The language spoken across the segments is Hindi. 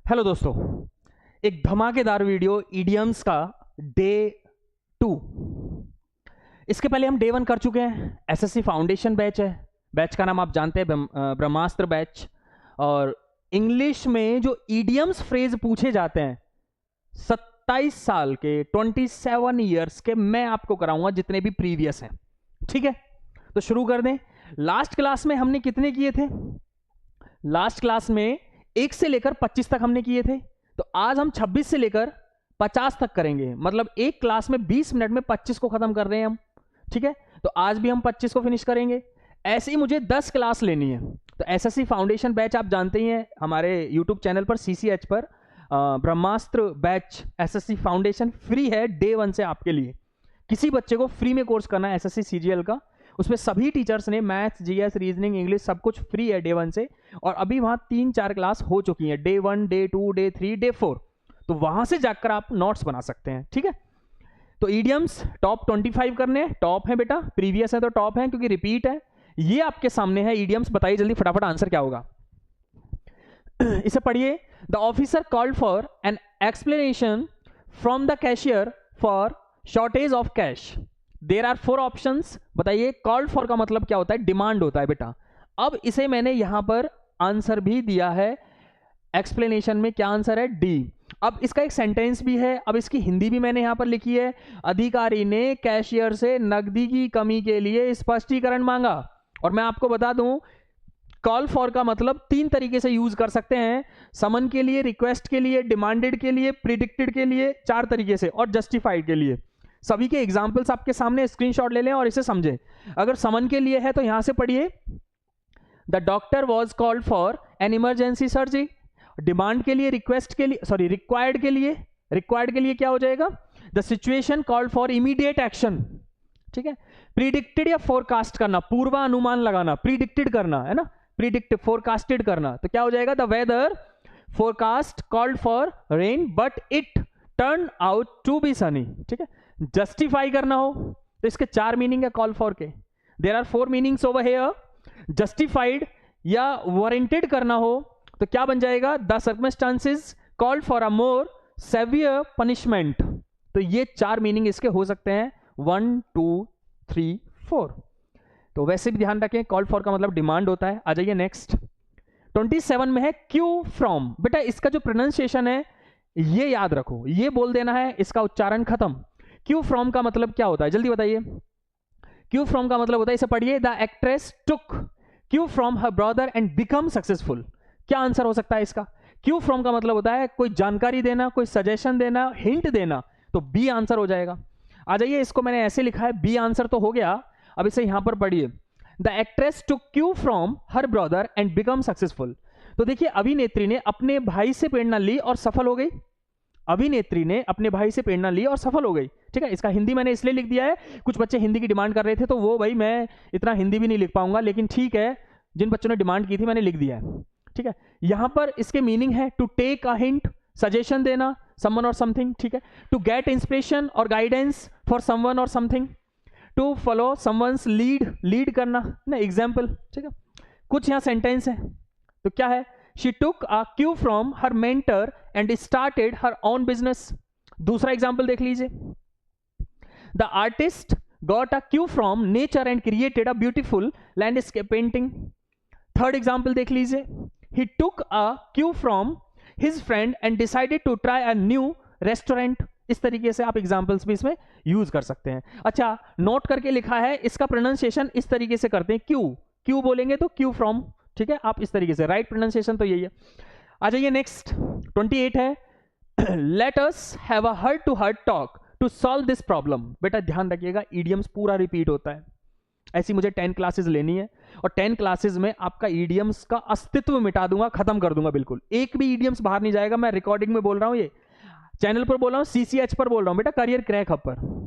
हेलो दोस्तों, एक धमाकेदार वीडियो ईडियम्स का डे 2। इसके पहले हम डे 1 कर चुके हैं। एसएससी फाउंडेशन बैच है। बैच का नाम आप जानते हैं, ब्रह्मास्त्र बैच। और इंग्लिश में जो ईडियम्स फ्रेज पूछे जाते हैं 27 साल के 27 ईयर्स के मैं आपको कराऊंगा, जितने भी प्रीवियस हैं। ठीक है, तो शुरू कर दें। लास्ट क्लास में हमने कितने किए थे? लास्ट क्लास में 1 से लेकर 25 तक हमने किए थे। तो आज हम 26 से लेकर 50 तक करेंगे। मतलब एक क्लास में 20 मिनट में 25 को खत्म कर रहे हैं हम। ठीक है, तो आज भी हम 25 को फिनिश करेंगे। ऐसे ही मुझे 10 क्लास लेनी है। तो एसएससी फाउंडेशन बैच आप जानते ही हैं, हमारे यूट्यूब चैनल पर सीसीएच पर ब्रह्मास्त्र बैच एसएससी फाउंडेशन फ्री है डे 1 से आपके लिए। किसी बच्चे को फ्री में कोर्स करना है एसएससी सीजीएल का, उसमें सभी टीचर्स ने मैथ्स, जीएस, रीजनिंग, इंग्लिश सब कुछ फ्री है डे 1 से। और अभी वहां 3-4 क्लास हो चुकी हैं, डे 1, डे 2, डे 3, डे 4। तो वहां से जाकर आप नोट्स बना सकते हैं। ठीक है, तो ईडियम्स टॉप 25 करने। टॉप है बेटा, प्रीवियस है तो टॉप है क्योंकि रिपीट है। ये आपके सामने है ईडियम्स। बताइए जल्दी फटाफट आंसर क्या होगा। इसे पढ़िए। The officer called for an explanation from the cashier for shortage of cash. There are 4 options. बताइए कॉल्ड फॉर का मतलब क्या होता है? डिमांड होता है बेटा। अब इसे मैंने यहां पर आंसर भी दिया है। एक्सप्लेनेशन में क्या आंसर है? डी। अब इसका एक सेंटेंस भी है। अब इसकी हिंदी भी मैंने यहां पर लिखी है। अधिकारी ने कैशियर से नकदी की कमी के लिए स्पष्टीकरण मांगा। और मैं आपको बता दूं, कॉल फॉर का मतलब 3 तरीके से यूज कर सकते हैं। समन के लिए, रिक्वेस्ट के लिए, डिमांडेड के लिए, प्रिडिक्टेड के लिए, 4 तरीके से, और जस्टिफाइड के लिए। सभी के एग्जाम्पल्स आपके सामने, स्क्रीनशॉट ले लें और इसे समझें। अगर समन के लिए है तो यहां से पढ़िए, the doctor was called for an emergency surgery. Demand के लिए, रिक्वेस्ट के लिए, सॉरी रिक्वायर्ड के लिए क्या हो जाएगा? The situation called for immediate action. ठीक है, प्रिडिक्टेड या फोरकास्ट करना, पूर्वानुमान लगाना, प्रिडिक्टेड करना है ना, प्रिडिक्ट फोरकास्टेड करना, तो क्या हो जाएगा? The weather forecast called for rain but it turn out to be sunny. ठीक है, जस्टिफाई करना हो तो इसके 4 मीनिंग है कॉल फॉर के। There are 4 meanings over here. Justified या वारंटेड करना हो तो क्या बन जाएगा? The circumstances called for a more severe punishment. तो ये 4 मीनिंग इसके हो सकते हैं, 1, 2, 3, 4। तो वैसे भी ध्यान रखें, कॉल फॉर का मतलब डिमांड होता है। आ जाइए नेक्स्ट। 27 में है क्यू फ्रॉम। बेटा इसका जो प्रोनाउंसिएशन है ये याद रखो, ये बोल देना है, इसका उच्चारण खत्म। क्यू फ्रॉम का मतलब क्या होता है? जल्दी बताइए। क्यू फ्रॉम का मतलब होता है, इसे पढ़िए, the actress took Q from her brother and become successful. क्या आंसर हो सकता है इसका? क्यू फ्रॉम का मतलब होता है कोई जानकारी देना, कोई सजेशन देना, हिंट देना। तो बी आंसर हो जाएगा। आ जाइए, इसको मैंने ऐसे लिखा है, बी आंसर तो हो गया। अब इसे यहां पर पढ़िए, the actress took Q from her brother and become successful. तो देखिए, अभिनेत्री ने अपने भाई से प्रेरणा ली और सफल हो गई। अभिनेत्री ने अपने भाई से प्रेरणा ली और सफल हो गई। ठीक है, इसका हिंदी मैंने इसलिए लिख दिया है, कुछ बच्चे हिंदी की डिमांड कर रहे थे, तो वो भाई मैं इतना हिंदी भी नहीं लिख पाऊंगा, लेकिन ठीक है, जिन बच्चों ने डिमांड की थी मैंने लिख दिया है। ठीक है, यहां पर इसके मीनिंग है to take a hint, suggestion देना, समवन और समथिंग। ठीक है, टू गेट इंस्पिरेशन और गाइडेंस फॉर समवन और something, to follow someone's lead करना ना, एग्जाम्पल। ठीक है, कुछ यहां सेंटेंस है, तो क्या है? She took a cue from her mentor and started her own business. दूसरा एग्जाम्पल देख लीजिए, the artist got a cue from nature and created a beautiful landscape painting. Third example देख लीजिए, he took a cue from his friend and decided to try a new restaurant. इस तरीके से आप एग्जाम्पल्स भी इसमें यूज कर सकते हैं। अच्छा, नोट करके लिखा है, इसका प्रोनाउंसिएशन इस तरीके से करते हैं, क्यू बोलेंगे तो क्यू फ्रॉम। ठीक है, आप इस तरीके से, राइट प्रोनाउंसिएशन तो यही है। आ जाइए नेक्स्ट, 28 है, let us have a heart to heart talk to solve this problem. बेटा ध्यान रखिएगा, ईडियम्स पूरा रिपीट होता है। ऐसी मुझे 10 क्लासेस लेनी है और 10 क्लासेस में आपका ईडियम्स का अस्तित्व मिटा दूंगा, खत्म कर दूंगा बिल्कुल। एक भी ईडियम्स बाहर नहीं जाएगा। मैं रिकॉर्डिंग में बोल रहा हूं, ये चैनल पर बोल रहा हूं, सीसीएच पर बोल रहा हूं बेटा, करियर क्रैक हब पर।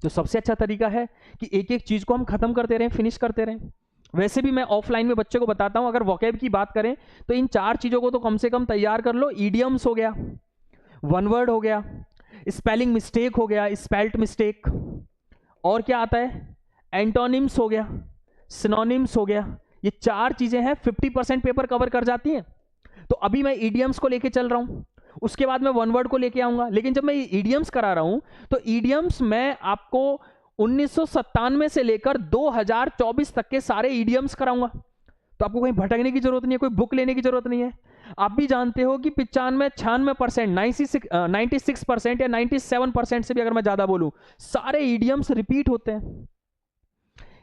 तो सबसे अच्छा तरीका है कि एक एक चीज को हम खत्म करते रहें, फिनिश करते रहें। वैसे भी मैं ऑफलाइन में बच्चे को बताता हूं, अगर वोकैब की बात करें तो इन 4 चीजों को तो कम से कम तैयार कर लो। ईडियम्स हो गया, वन वर्ड हो गया, स्पेलिंग मिस्टेक हो गया, स्पेल्ट मिस्टेक, और क्या आता है? एंटोनिम्स हो गया, सिनोनिम्स हो गया। ये 4 चीजें हैं, 50% पेपर कवर कर जाती हैं। तो अभी मैं ईडियम्स को लेके चल रहा हूं, उसके बाद मैं वन वर्ड को लेके आऊंगा। लेकिन जब मैं ईडियम्स करा रहा हूं तो ईडियम्स मैं आपको 1997 से लेकर 2024 तक के सारे ईडियम्स कराऊंगा। तो आपको कहीं भटकने की जरूरत नहीं है, कोई बुक लेने की जरूरत नहीं है। आप भी जानते हो कि 95-96%, 96% या 97% से भी अगर मैं ज्यादा बोलूं, सारे ईडियम्स रिपीट होते हैं।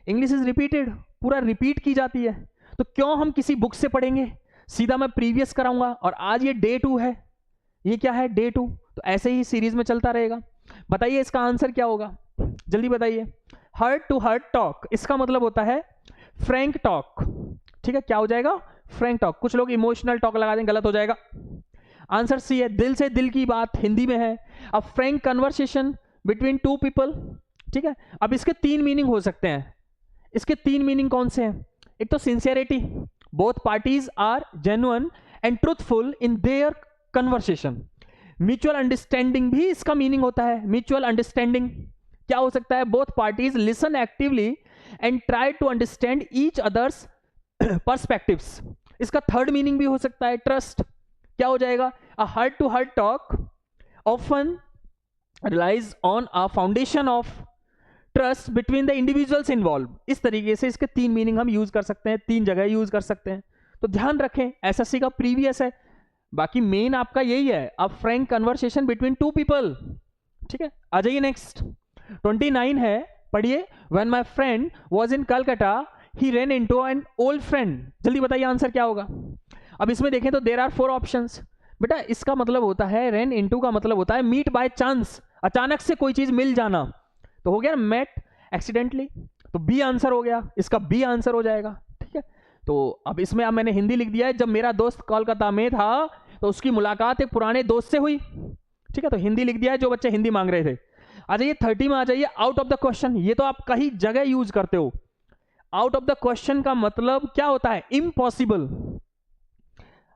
इंग्लिश इज रिपीटेड, पूरा रिपीट की जाती है। तो क्यों हम किसी बुक से पढ़ेंगे, सीधा मैं प्रीवियस कराऊंगा। और आज ये डे 2 है, ये क्या है, डे 2। तो ऐसे ही सीरीज में चलता रहेगा। बताइए इसका आंसर क्या होगा, जल्दी बताइए। हार्ट टू हार्ट टॉक, इसका मतलब होता है फ्रैंक टॉक। ठीक है, क्या हो जाएगा, फ्रैंक टॉक। कुछ लोग इमोशनल टॉक लगा देंगे, गलत हो जाएगा। आंसर सी है, दिल से दिल की बात, हिंदी में है a frank conversation between two people. ठीक है, अब इसके 3 मीनिंग हो सकते हैं। इसके 3 मीनिंग कौन से हैं? एक तो sincerity, both parties are genuine and truthful in their conversation. Mutual understanding भी इसका मीनिंग होता है। म्यूचुअल अंडरस्टैंडिंग क्या हो सकता है, both parties listen actively and try to understand each other's perspectives. इसका 3rd मीनिंग भी हो सकता है, ट्रस्ट। क्या हो जाएगा, a heart to heart talk often relies on a foundation of trust between the individuals involve. इस तरीके से इसके 3 मीनिंग हम यूज कर सकते हैं, 3 जगह यूज कर सकते हैं। तो ध्यान रखें, एसएससी का प्रीवियस है, बाकी मेन आपका यही है, a frank conversation between 2 people. ठीक है, आ जाइए नेक्स्ट। 29 है, पढ़िए। When my friend was in Calcutta he run into an old friend. जल्दी बताइए आंसर क्या होगा। अब इसमें देखें तो देयर आर 4 ऑप्शंस। बेटा इसका मतलब होता है, रन इनटू का मतलब होता है मीट बाय चांस, अचानक से कोई चीज मिल जाना। तो हो गया मेट एक्सीडेंटली, तो बी आंसर हो गया, इसका बी आंसर हो जाएगा। ठीक है, तो अब इसमें अब मैंने हिंदी लिख दिया है, जब मेरा दोस्त कोलकाता में था तो उसकी मुलाकात एक पुराने दोस्त से हुई। ठीक है, तो हिंदी लिख दिया है जो बच्चे हिंदी मांग रहे थे। आ जाइए 30 में आ जाइए, आउट ऑफ द क्वेश्चन। ये तो आप कहीं जगह यूज करते हो। आउट ऑफ द क्वेश्चन का मतलब क्या होता है, इम्पॉसिबल।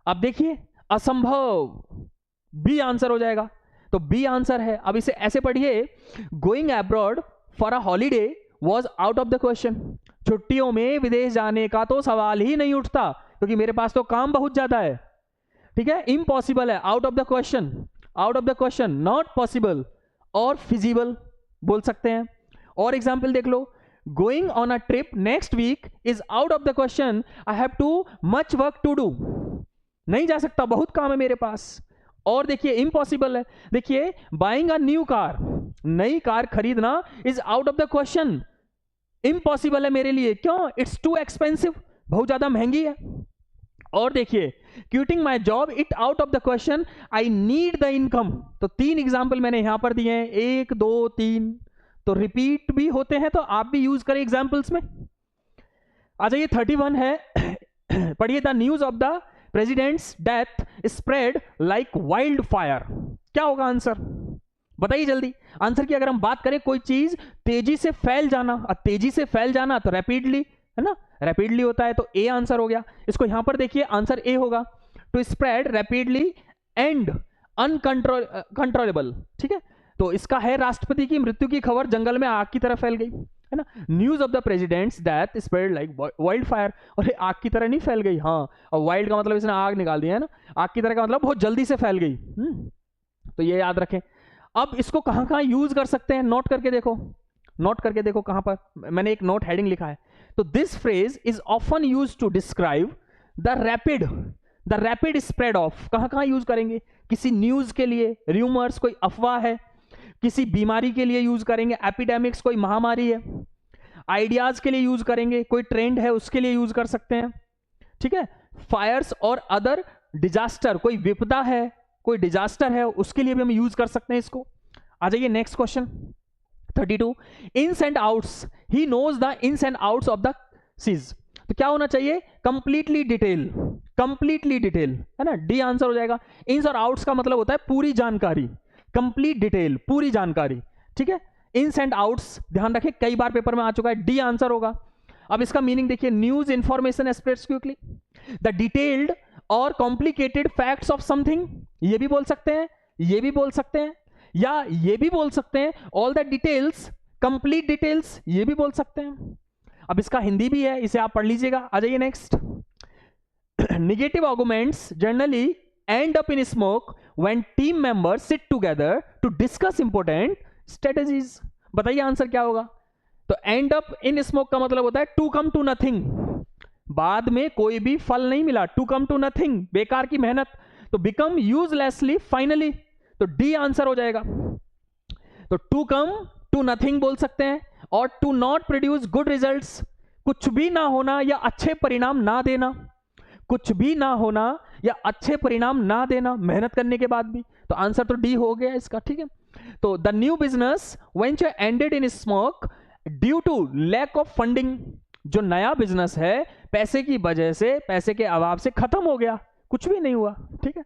अब देखिए, असंभव, बी आंसर हो जाएगा। तो बी आंसर है। अब इसे ऐसे पढ़िए, going abroad for a holiday was out of the question. छुट्टियों में विदेश जाने का तो सवाल ही नहीं उठता, क्योंकि मेरे पास तो काम बहुत ज्यादा है। ठीक है, इम्पॉसिबल है, out of the question, out of the question, not possible और फिजिबल बोल सकते हैं। और एग्जाम्पल देख लो, going on a trip next week is out of the question, I have too much work to do. नहीं जा सकता, बहुत काम है मेरे पास। और देखिए इम्पॉसिबल है, देखिए बाइंग अ न्यू कार, नई कार खरीदना is out of the question, impossible है मेरे लिए। क्यों, इट्स टू एक्सपेंसिव, बहुत ज्यादा महंगी है। और देखिए क्यूटिंग my job, it out of the question, I need the income. तो 3 एग्जाम्पल मैंने यहां पर दिए हैं, 1 2 3, तो रिपीट भी होते हैं, तो आप भी यूज करें एग्जाम्पल्स में। आ जाइए 31 है, पढ़िए, the news of the president's death spread like wild fire. क्या होगा आंसर, बताइए जल्दी। आंसर की अगर हम बात करें, कोई चीज तेजी से फैल जाना, और तेजी से फैल जाना तो रैपिडली है ना, रैपिडली होता है, तो ए आंसर हो गया। इसको यहां पर देखिए, आंसर ए होगा, to spread rapidly and uncontrollable. ठीक है, तो इसका है, राष्ट्रपति की मृत्यु की खबर जंगल में आग की तरह फैल गई, है ना। News of the president's death spread like wild fire, और आग की तरह नहीं फैल गई, हाँ, और वाइल्ड का मतलब इसने आग निकाल दिया है ना, आग की तरह का मतलब बहुत जल्दी से फैल गई। तो ये याद रखें। अब इसको कहां कहां यूज कर सकते हैं, नोट करके देखो, नोट करके देखो कहां पर, मैंने एक नोट हेडिंग लिखा है। तो this phrase is often use to describe the rapid spread of. कहां कहां यूज करेंगे, किसी न्यूज के लिए, रूमर्स कोई अफवाह है, किसी बीमारी के लिए यूज करेंगे, एपिडेमिक्स कोई महामारी है, आइडियाज के लिए यूज करेंगे, कोई ट्रेंड है उसके लिए यूज कर सकते हैं। ठीक है, फायर्स और अदर डिजास्टर, कोई विपदा है, कोई डिजास्टर है, उसके लिए भी हम यूज कर सकते हैं इसको। आ जाइए next question 32, ins and outs, he knows the ins and outs of the seas. तो क्या होना चाहिए, कंप्लीटली डिटेल, कंप्लीटली डिटेल, है ना, डी आंसर हो जाएगा। इन्स और आउट्स का मतलब होता है पूरी जानकारी, कंप्लीट डिटेल, पूरी जानकारी। ठीक है, इन्स एंड आउट्स ध्यान रखें, कई बार पेपर में आ चुका है, डी आंसर होगा। अब इसका मीनिंग देखिए, news information spreads quickly, the detailed और कॉम्प्लिकेटेड फैक्ट्स ऑफ समथिंग, ये भी बोल सकते हैं, ये भी बोल सकते हैं, या ये भी बोल सकते हैं, all the details, complete details, ये भी बोल सकते हैं। अब इसका हिंदी भी है, इसे आप पढ़ लीजिएगा। आ जाइए next, Negative arguments generally end up in smoke when team members sit together to discuss important strategies. बताइए आंसर क्या होगा? तो एंड अप इन स्मोक का मतलब होता है टू कम टू नथिंग, बाद में कोई भी फल नहीं मिला, टू कम टू नथिंग, बेकार की मेहनत, तो बिकम यूजलेसली फाइनली, तो डी आंसर हो जाएगा। तो टू कम टू नथिंग बोल सकते हैं, और to not produce good results, कुछ भी ना होना या अच्छे परिणाम ना देना, कुछ भी ना होना या अच्छे परिणाम ना देना मेहनत करने के बाद भी, तो आंसर तो डी हो गया इसका, ठीक है। तो the new business venture ended in smoke due to lack of funding, जो नया बिजनेस है पैसे की वजह से, पैसे के अभाव से खत्म हो गया, कुछ भी नहीं हुआ, ठीक है।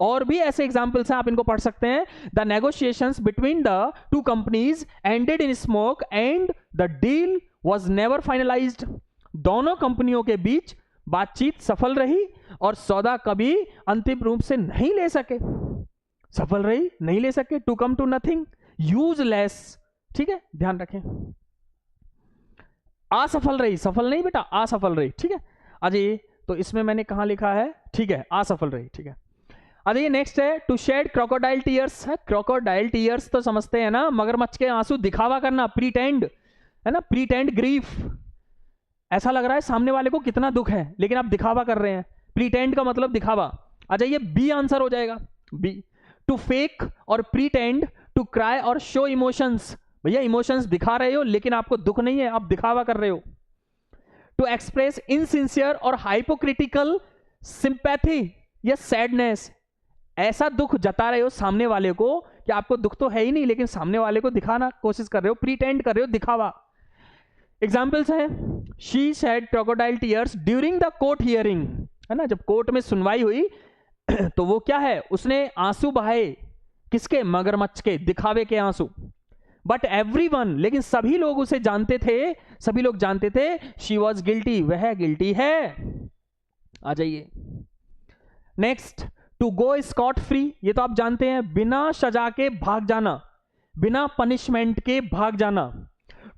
और भी ऐसे एग्जाम्पल्स हैं, आप इनको पढ़ सकते हैं। The negotiations between the two companies ended in smoke and the deal was never finalised, दोनों कंपनियों के बीच बातचीत सफल रही और सौदा कभी अंतिम रूप से नहीं ले सके, सफल रही नहीं ले सके, to come to nothing, useless, ठीक है, ध्यान रखें। असफल रही, सफल नहीं बेटा, असफल रही, ठीक है। अजय तो इसमें मैंने कहा लिखा है, ठीक है, असफल रही, ठीक है। अजय नेक्स्ट है टू शेड क्रोकोडाइल टीयर्स, है क्रोकोडाइल टीयर्स तो समझते हैं ना, मगरमच्छ के आंसू, दिखावा करना, प्रीटेंड, है ना, प्रीटेंड ग्रीफ, ऐसा लग रहा है सामने वाले को कितना दुख है लेकिन आप दिखावा कर रहे हैं, प्रीटेंड का मतलब दिखावा। अच्छा ये बी आंसर हो जाएगा, बी। टू फेक और प्रीटेंड टू क्राई और शो इमोशंस, भैया इमोशंस दिखा रहे हो लेकिन आपको दुख नहीं है, आप दिखावा कर रहे हो। टू एक्सप्रेस इनसिंसियर और हाइपोक्रिटिकल सिंपैथी या सैडनेस, ऐसा दुख जता रहे हो सामने वाले को कि आपको दुख तो है ही नहीं लेकिन सामने वाले को दिखाना कोशिश कर रहे हो, प्रीटेंड कर रहे हो, दिखावा। एग्जाम्पल्स हैं, she shed crocodile tears during the court hearing, है ना, जब कोर्ट में सुनवाई हुई तो वो क्या है, उसने आंसू बहाए, किसके, मगरमच्छ के, दिखावे के आंसू। बट एवरीवन, लेकिन सभी लोग उसे जानते थे, सभी लोग जानते थे, शी वॉज गिल्टी, वह गिल्टी है। आ जाइए next, to go scot free, ये तो आप जानते हैं, बिना सजा के भाग जाना, बिना पनिशमेंट के भाग जाना।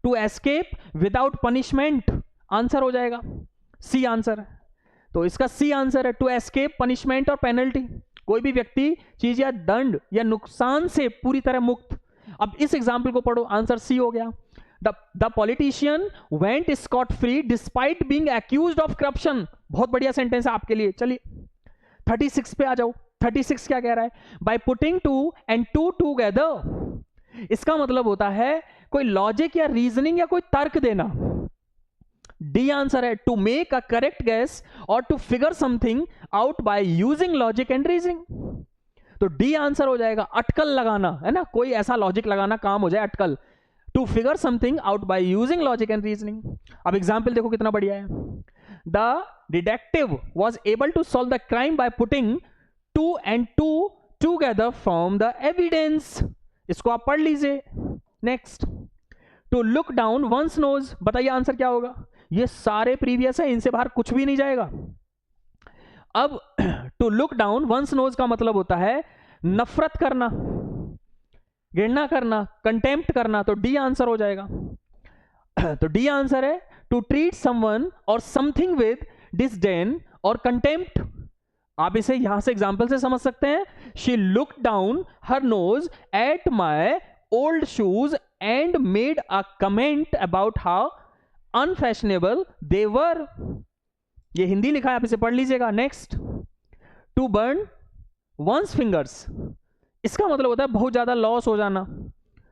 To escape without punishment, answer हो जाएगा सी आंसर है, तो इसका सी आंसर है, टू एस्केप पनिशमेंट और पेनल्टी, कोई भी व्यक्ति चीज या दंड या नुकसान से पूरी तरह मुक्त। अब इस एग्जाम्पल को पढ़ो, आंसर सी हो गया। The politician went scot free despite being accused of corruption, बहुत बढ़िया सेंटेंस है आपके लिए। चलिए 36 पे आ जाओ, 36 क्या कह रहा है, by putting two and two together, इसका मतलब होता है कोई लॉजिक या रीजनिंग या कोई तर्क देना। डी आंसर है, to make a correct guess और to figure something out by using logic and reasoning, तो डी आंसर हो जाएगा, अटकल लगाना, है ना, कोई ऐसा लॉजिक लगाना काम हो जाए, अटकल। To figure something out by using logic and reasoning. अब एग्जाम्पल देखो कितना बढ़िया है, the detective was able to solve the crime by putting two and two together from the evidence, इसको आप पढ़ लीजिए। Next, to look down one's nose, बताइए आंसर क्या होगा, ये सारे प्रीवियस है, इनसे बाहर कुछ भी नहीं जाएगा। अब to look down one's nose का मतलब होता है नफरत करना, घृणा करना, कंटेम्प्ट करना, तो डी आंसर हो जाएगा। तो डी आंसर है, टू ट्रीट समवन और समथिंग विद डिसडेन और कंटेम्प्ट। आप इसे यहां से एग्जांपल से समझ सकते हैं, she look down her nose at my old shoes and made a comment about how unfashionable they were, ये हिंदी लिखा है, आप इसे पढ़ लीजिएगा। Next, to burn one's fingers, इसका मतलब होता है बहुत ज्यादा लॉस हो जाना,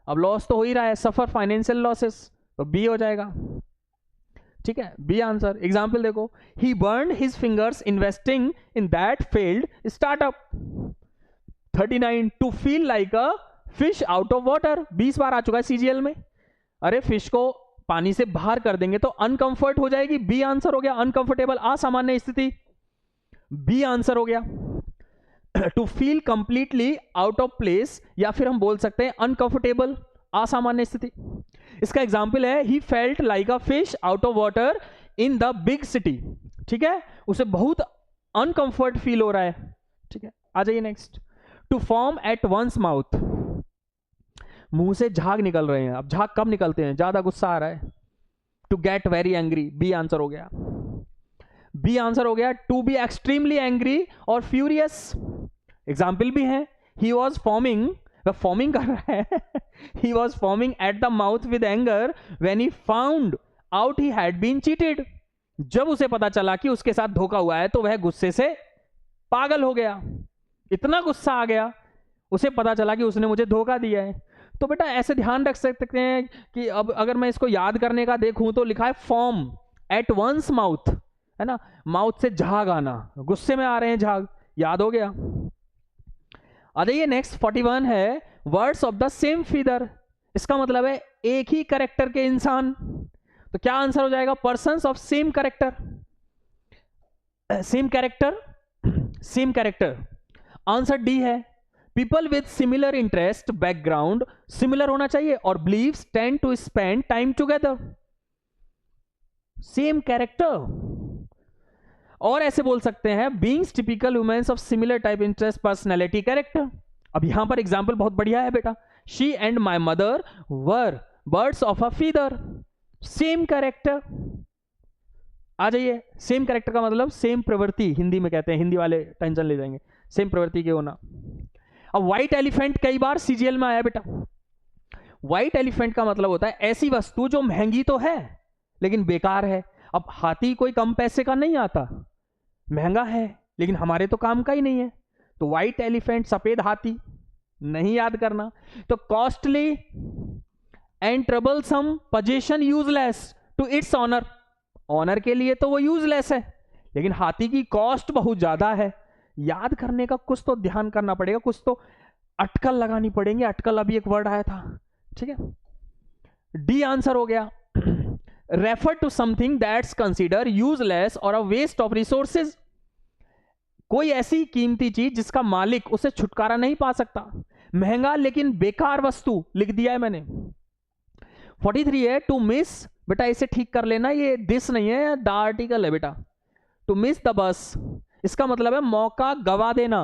अब लॉस तो हो ही रहा है, सफर फाइनेंशियल लॉसेस, तो बी हो जाएगा, ठीक है, बी आंसर। एग्जाम्पल देखो, he burn his fingers investing in that failed startup. 39, to feel like a fish out of water, 20 बार आ चुका है सीजीएल में, अरे फिश को पानी से बाहर कर देंगे तो अनकंफर्ट हो जाएगी, बी आंसर हो गया, अनकंफर्टेबल, असामान्य स्थिति, बी आंसर हो गया। To feel completely out of place, या फिर हम बोल सकते हैं अनकंफर्टेबल, असामान्य स्थिति। इसका एग्जाम्पल है, he felt like a fish out of water in the big city, ठीक है, उसे बहुत अनकंफर्ट फील हो रहा है, ठीक है। आ जाइए next, to foam at one's mouth, मुंह से झाग निकल रहे हैं, अब झाग कब निकलते हैं, ज्यादा गुस्सा आ रहा है, to get very angry, B answer हो गया। बी आंसर हो गया टू बी एक्सट्रीमली एंग्री और फ्यूरियस। एग्जाम्पल भी है, ही वॉज फॉर्मिंग, वह फॉर्मिंग कर रहा है he was foaming at the mouth with anger when he found out he had been cheated. जब उसे पता चला कि उसके साथ धोखा हुआ है तो वह गुस्से से पागल हो गया, इतना गुस्सा आ गया, उसे पता चला कि उसने मुझे धोखा दिया है। तो बेटा ऐसे ध्यान रख सकते हैं कि अब अगर मैं इसको याद करने का देखूं तो लिखा है फॉर्म एट वंस माउथ, है ना, माउथ से झाग आना, गुस्से में आ रहे हैं झाग, याद हो गया। आ जाइए नेक्स्ट 41 है words of the same feather. इसका मतलब है एक ही कैरेक्टर के इंसान। तो क्या आंसर हो जाएगा? Persons of same character, same character, same character. Answer D है। People with similar interest background, similar होना चाहिए, और believes tend to spend time together, same character. और ऐसे बोल सकते हैं beings typical womens of similar type interest personality character. अब यहां पर एग्जाम्पल बहुत बढ़िया है बेटा, she and my mother were birds of a feather, same character. आ जाइए, सेम कैरेक्टर का मतलब सेम प्रवृत्ति, हिंदी में कहते हैं, हिंदी वाले टेंशन ले जाएंगे, सेम प्रवृत्ति के होना। अब व्हाइट एलिफेंट कई बार सीजीएल में आया बेटा। व्हाइट एलिफेंट का मतलब होता है ऐसी वस्तु जो महंगी तो है लेकिन बेकार है। अब हाथी कोई कम पैसे का नहीं आता, महंगा है लेकिन हमारे तो काम का ही नहीं है, तो व्हाइट एलिफेंट, सफेद हाथी नहीं याद करना। तो costly and troublesome position useless to its honour, honour के लिए तो वो यूजलेस है लेकिन हाथी की कॉस्ट बहुत ज्यादा है। याद करने का कुछ तो ध्यान करना पड़ेगा, कुछ तो अटकल लगानी पड़ेंगे। अटकल अभी एक वर्ड आया था, ठीक है। डी आंसर हो गया। Refer to something that's consider useless और अ वेस्ट ऑफ रिसोर्सेज, कोई ऐसी कीमती चीज जिसका मालिक उसे छुटकारा नहीं पा सकता। महंगा लेकिन बेकार वस्तु लिख दिया है मैंने। 43 है टू मिस, बेटा इसे ठीक कर लेना, ये दिस नहीं है, द आर्टिकल है बेटा। टू मिस द बस, इसका मतलब है मौका गवा देना।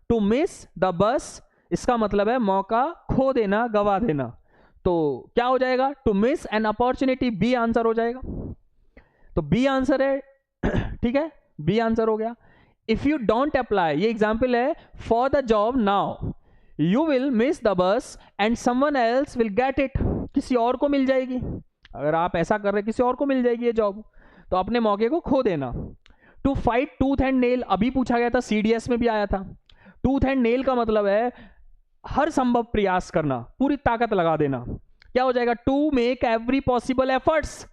टू मिस द बस, इसका मतलब है मौका खो देना, गवा देना। तो क्या हो जाएगा? To miss an opportunity, B answer हो जाएगा। तो बी आंसर है, ठीक है, बी आंसर हो गया। इफ यू डोंट अप्लाई, ये एग्जाम्पल है, for the job now you will miss the bus and someone else will get it, किसी और को मिल जाएगी। अगर आप ऐसा कर रहे किसी और को मिल जाएगी ये जॉब, तो अपने मौके को खो देना। To fight tooth and nail, अभी पूछा गया था, सीडीएस में भी आया था। टूथ एंड नेल का मतलब है हर संभव प्रयास करना, पूरी ताकत लगा देना। क्या हो जाएगा? To make every possible efforts,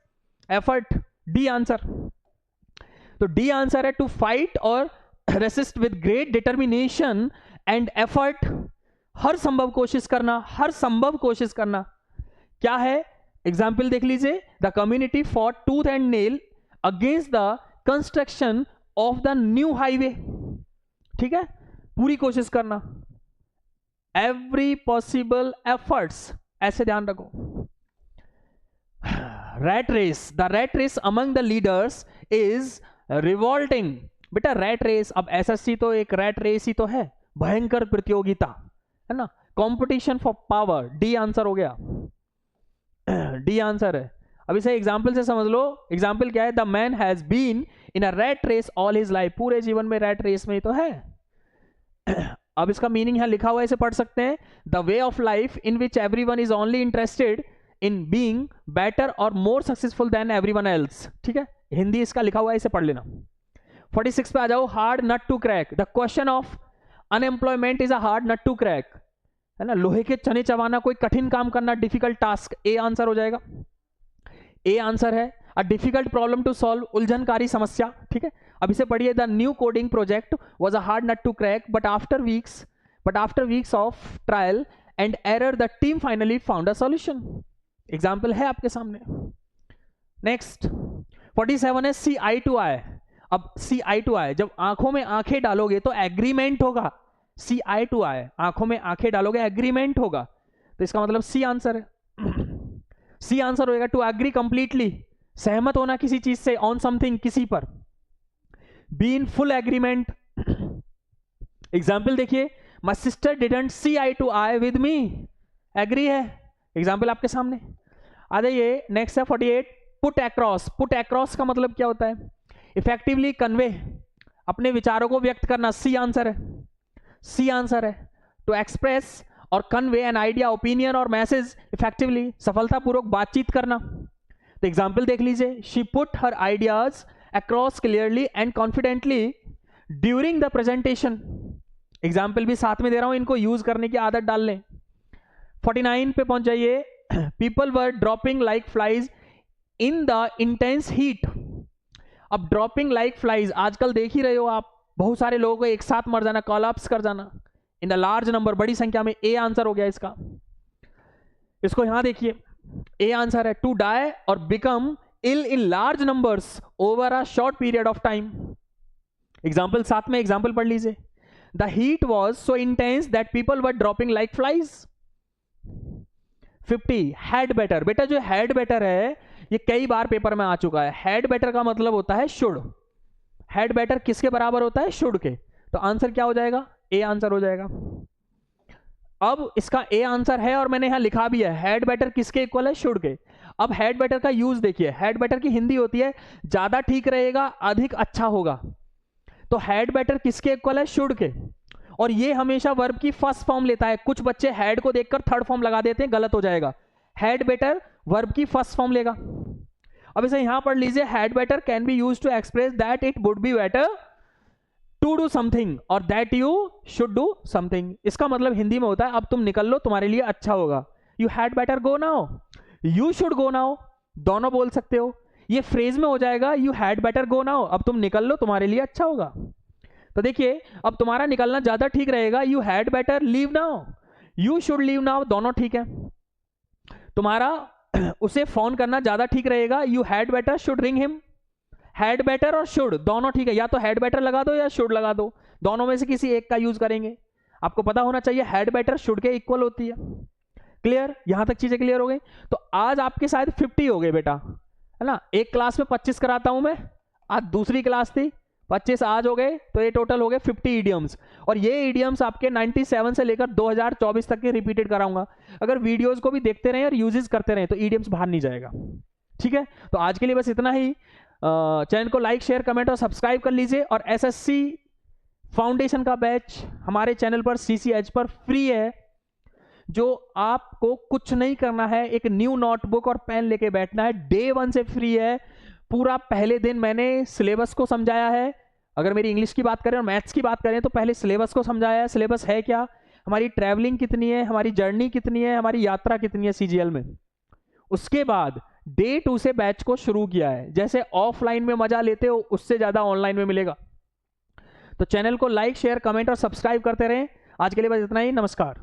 effort, D answer. तो डी आंसर है टू फाइट और resist with great determination and effort, हर संभव कोशिश करना, हर संभव कोशिश करना। क्या है? एग्जाम्पल देख लीजिए, the community fought tooth and nail against the construction of the new highway, ठीक है, पूरी कोशिश करना, एवरी पॉसिबल एफर्ट्स, ऐसे ध्यान रखो। Rat race, the rat race among the leaders is revolting, बेटा रैट रेस, अब एसएससी तो एक रैट रेस ही तो है, भयंकर प्रतियोगिता है ना, competition for power, D answer हो गया, डी आंसर है। अब इसे एग्जाम्पल से समझ लो। एग्जाम्पल क्या है? The man has been in a rat race all his life, पूरे जीवन में रैट रेस में ही तो है। अब इसका मीनिंग यहां लिखा हुआ है, इसे पढ़ सकते हैं, the way of life in which everyone is only interested in being better और more successful than everyone else, ठीक है, हिंदी इसका लिखा हुआ है, इसे पढ़ लेना। 46 पे आ जाओ, hard nut to crack, the question of unemployment is a hard nut to crack, है ना, लोहे के चने चबाना, कोई कठिन काम करना, डिफिकल्ट टास्क, ए आंसर हो जाएगा, ए आंसर है। A difficult problem to solve, उलझनकारी समस्या, ठीक है। अब इसे पढ़िए, the new coding project was a hard nut to crack but after weeks of trial and error the team finally found a solution. Example है आपके सामने। नेक्स्ट 47 है सी आई टू आई। अब सी आई टू आई, जब आंखों में आंखें डालोगे तो एग्रीमेंट होगा, सी आई टू आई, आंखों में आंखें डालोगे एग्रीमेंट होगा, तो इसका मतलब सी आंसर है, सी आंसर होगा। टू एग्री कंप्लीटली, सहमत होना किसी चीज से, ऑन समथिंग, किसी पर, be in full agreement. Example देखिए, my sister didn't see eye to eye with me, agree है, एग्जाम्पल आपके सामने। आ जाइए नेक्स्ट है 48, पुट अक्रॉस। पुट अक्रॉस का मतलब क्या होता है? इफेक्टिवली कन्वे, अपने विचारों को व्यक्त करना, सी आंसर है, सी आंसर है। टू एक्सप्रेस और कन्वे एन आइडिया, ओपिनियन और मैसेज इफेक्टिवली, सफलतापूर्वक बातचीत करना। तो एग्जाम्पल देख लीजिए, she put her ideas across clearly and confidently during the presentation. Example भी साथ में दे रहा हूं, इनको यूज करने की आदत डाल लें। 49 पे पहुंच जाइए। People were dropping like flies in the intense heat. अब ड्रॉपिंग लाइक फ्लाइज आजकल देख ही रहे हो आप, बहुत सारे लोगों को एक साथ मर जाना, कोलैप्स कर जाना इन द लार्ज नंबर, बड़ी संख्या में। ए आंसर हो गया इसका। इसको यहां देखिए, ए आंसर है टू डाई और become ill in large numbers over a short period of time. Example साथ में एग्जाम्पल पढ़ लीजिए। The heat was so intense that people were dropping like flies. 50 had better. बेटा जो हैड बेटर है ये कई बार पेपर में आ चुका है। हैड बेटर का मतलब होता है शुड। हैड बेटर किसके बराबर होता है? शुड के। तो आंसर क्या हो जाएगा? ए आंसर हो जाएगा। अब इसका ए आंसर है और मैंने यहां लिखा भी है, हैड बेटर किसके इक्वल है? शुड के। अब हैड बेटर का यूज देखिए, हैड बेटर की हिंदी होती है ज्यादा ठीक रहेगा, अधिक अच्छा होगा। तो हैड बेटर किसके इक्वल है? शुड के। और ये हमेशा वर्ब की फर्स्ट फॉर्म लेता है। कुछ बच्चे हैड को देखकर थर्ड फॉर्म लगा देते हैं, गलत हो जाएगा। हैड बेटर वर्ब की फर्स्ट फॉर्म लेगा। अब इसे यहां पढ़ लीजिए, had better can be used to express that it would be better to do something और that you should do something. इसका मतलब हिंदी में होता है अब तुम निकल लो, तुम्हारे लिए अच्छा होगा। You had better go now, you should go now, दोनों बोल सकते हो। ये फ्रेज में हो जाएगा, you had better go now, अब तुम निकल लो, तुम्हारे लिए अच्छा होगा। तो देखिए अब तुम्हारा निकलना ज्यादा ठीक रहेगा, you had better leave now, you should leave now, दोनों ठीक है। तुम्हारा उसे फोन करना ज्यादा ठीक रहेगा, you had better should ring him. Had better और शुड दोनों ठीक है, या तो हैड बेटर लगा दो या शुड लगा दो, दोनों में से किसी एक का यूज करेंगे। आपको पता होना चाहिए हैड बेटर शुड के इक्वल होती है। क्लियर? यहां तक चीजें क्लियर हो गई। तो आज आपके शायद 50 हो गए बेटा, है ना। एक क्लास में 25 कराता हूं मैं, आज दूसरी क्लास थी, 25 आज हो गए, तो ये टोटल हो गए 50 इडियम्स। और ये इडियम्स आपके 97 से लेकर 2024 तक के रिपीटेड कराऊंगा। अगर वीडियोस को भी देखते रहें और यूजेस करते रहें तो इडियम्स बाहर नहीं जाएगा। ठीक है, तो आज के लिए बस इतना ही। चैनल को लाइक, शेयर, कमेंट और सब्सक्राइब कर लीजिए। और एसएससी फाउंडेशन का बैच हमारे चैनल पर CCH पर फ्री है, जो आपको कुछ नहीं करना है, एक न्यू नोटबुक और पेन लेके बैठना है। डे 1 से फ्री है। पूरा पहले दिन मैंने सिलेबस को समझाया है। अगर मेरी इंग्लिश की बात करें और मैथ्स की बात करें तो पहले सिलेबस को समझाया है। सिलेबस है क्या, हमारी ट्रैवलिंग कितनी है, हमारी जर्नी कितनी है, हमारी यात्रा कितनी है CGL में। उसके बाद डे 2 से बैच को शुरू किया है। जैसे ऑफलाइन में मजा लेते हो उससे ज्यादा ऑनलाइन में मिलेगा। तो चैनल को लाइक, शेयर, कमेंट और सब्सक्राइब करते रहें। आज के लिए बस इतना ही। नमस्कार।